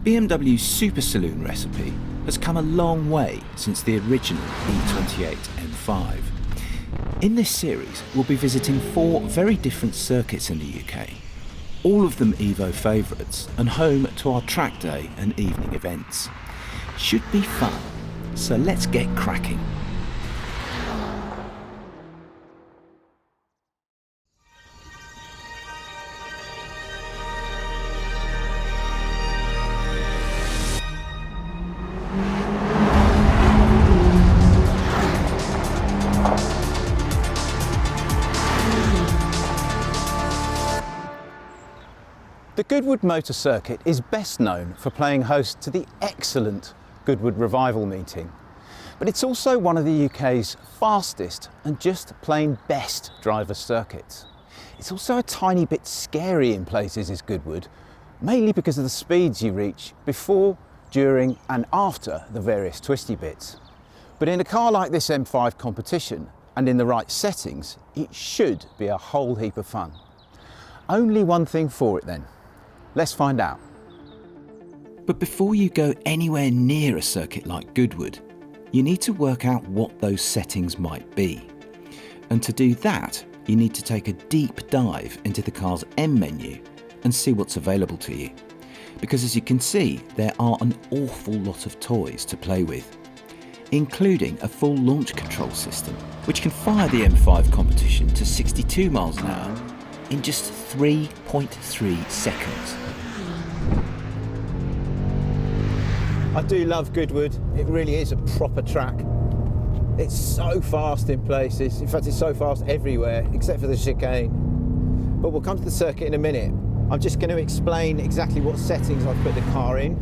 BMW's Super Saloon recipe has come a long way since the original E28 M5. In this series, we'll be visiting 4 very different circuits in the UK, all of them Evo favourites and home to our track day and evening events. Should be fun, so let's get cracking. The Goodwood Motor Circuit is best known for playing host to the excellent Goodwood Revival meeting, but it's also one of the UK's fastest and just plain best driver circuits. It's also a tiny bit scary in places, is Goodwood, mainly because of the speeds you reach before, during and after the various twisty bits. But in a car like this M5 Competition, and in the right settings, it should be a whole heap of fun. Only one thing for it then. Let's find out. But before you go anywhere near a circuit like Goodwood, you need to work out what those settings might be. And to do that, you need to take a deep dive into the car's M menu and see what's available to you. Because as you can see, there are an awful lot of toys to play with, including a full launch control system, which can fire the M5 Competition to 62 miles an hour in just 3.3 seconds. I do love Goodwood. It really is a proper track. It's so fast in places. In fact, it's so fast everywhere, except for the chicane. But we'll come to the circuit in a minute. I'm just going to explain exactly what settings I've put the car in.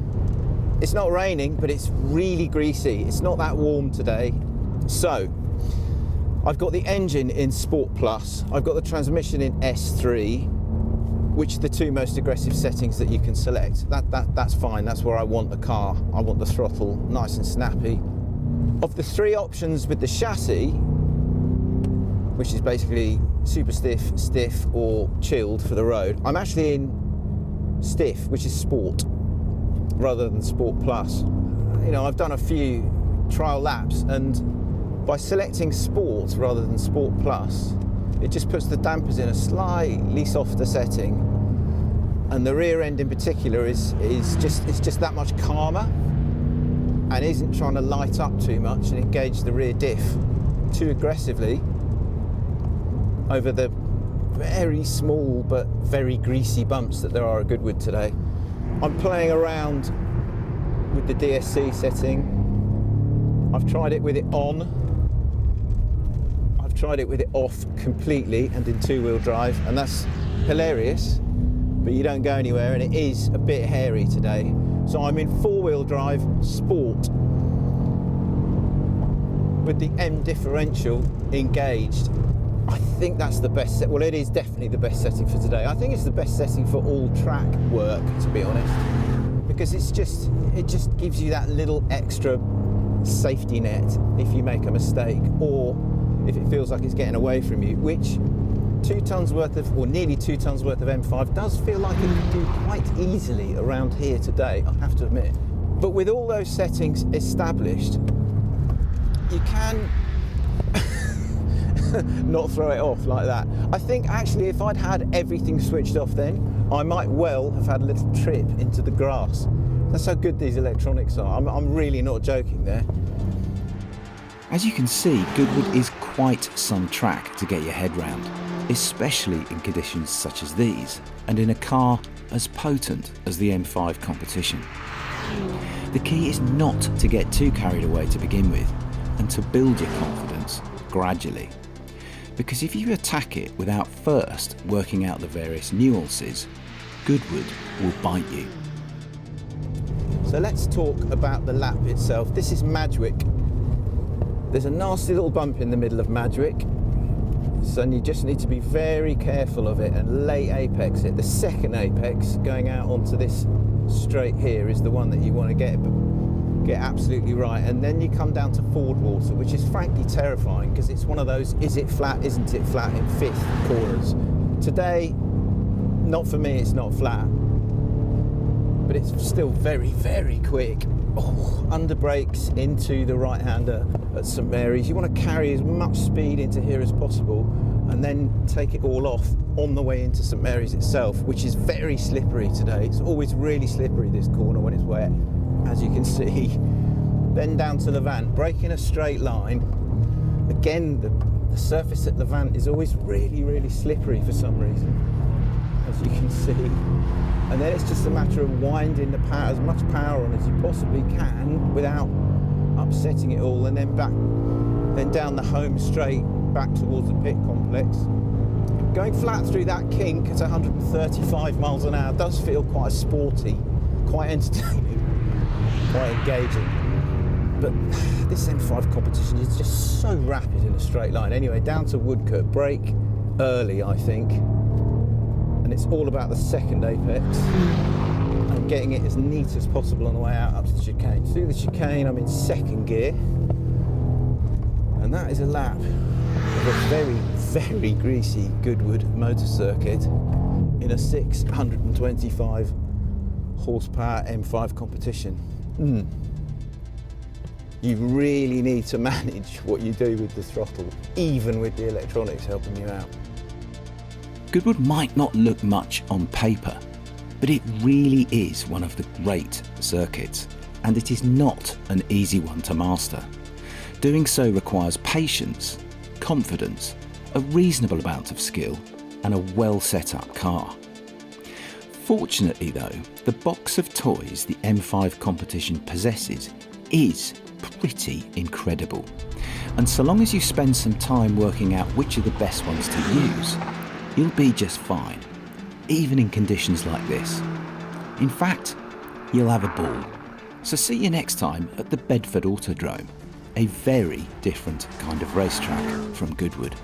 It's not raining, but it's really greasy. It's not that warm today. So, I've got the engine in Sport Plus, I've got the transmission in S3, which are the 2 most aggressive settings that you can select. That's fine, that's where I want the car. I want the throttle nice and snappy. Of the 3 options with the chassis, which is basically super stiff, stiff or chilled for the road, I'm actually in stiff, which is Sport, rather than Sport Plus. You know, I've done a few trial laps, and by selecting Sport rather than Sport Plus, it just puts the dampers in a slightly softer setting, and the rear end in particular is just that much calmer and isn't trying to light up too much and engage the rear diff too aggressively over the very small but very greasy bumps that there are at Goodwood today. I'm playing around with the DSC setting. I've tried it with it on. I've tried it with it off completely and in 2-wheel drive, and that's hilarious, but you don't go anywhere, and it is a bit hairy today. So I'm in 4-wheel drive Sport with the M differential engaged. I think that's the best set. Well, it is definitely the best setting for today. I think it's the best setting for all track work, to be honest, because it just gives you that little extra safety net if you make a mistake, or if it feels like it's getting away from you, which 2 tons worth of, or nearly 2 tons worth of M5 does feel like it can do quite easily around here today, I have to admit. But with all those settings established, you can not throw it off like that. I think actually if I'd had everything switched off then, I might well have had a little trip into the grass. That's how good these electronics are. I'm really not joking there. As you can see, Goodwood is quite some track to get your head round, especially in conditions such as these, and in a car as potent as the M5 Competition. The key is not to get too carried away to begin with, and to build your confidence gradually. Because if you attack it without first working out the various nuances, Goodwood will bite you. So let's talk about the lap itself. This is Madgwick. There's a nasty little bump in the middle of Madgwick, so you just need to be very careful of it and lay apex it. The second apex going out onto this straight here is the one that you want to get absolutely right, and then you come down to Ford water, which is frankly terrifying because it's one of those is it flat, isn't it flat in 5th corners. Today, not for me, it's not flat. but it's still very, very quick. Oh, under brakes into the right-hander at St Mary's. You want to carry as much speed into here as possible and then take it all off on the way into St Mary's itself, which is very slippery today. It's always really slippery, this corner, when it's wet, as you can see. Then down to Levant, brake in a straight line. Again, the surface at Levant is always really, really slippery for some reason, as you can see. And then it's just a matter of winding the power, as much power on as you possibly can without upsetting it all, and then down the home straight back towards the pit complex. Going flat through that kink at 135 miles an hour does feel quite sporty, quite entertaining, quite engaging. But this M5 competition is just so rapid in a straight line. Anyway, down to Woodcote, brake early, I think. And it's all about the second apex and getting it as neat as possible on the way out up to the chicane. Through the chicane, I'm in second gear. And that is a lap of a very, very greasy Goodwood motor circuit in a 625 horsepower M5 competition. You really need to manage what you do with the throttle, even with the electronics helping you out. Goodwood might not look much on paper, but it really is one of the great circuits, and it is not an easy one to master. Doing so requires patience, confidence, a reasonable amount of skill, and a well set up car. Fortunately though, the box of toys the M5 competition possesses is pretty incredible, and so long as you spend some time working out which are the best ones to use, you'll be just fine, even in conditions like this. In fact, you'll have a ball. So see you next time at the Bedford Autodrome, a very different kind of racetrack from Goodwood.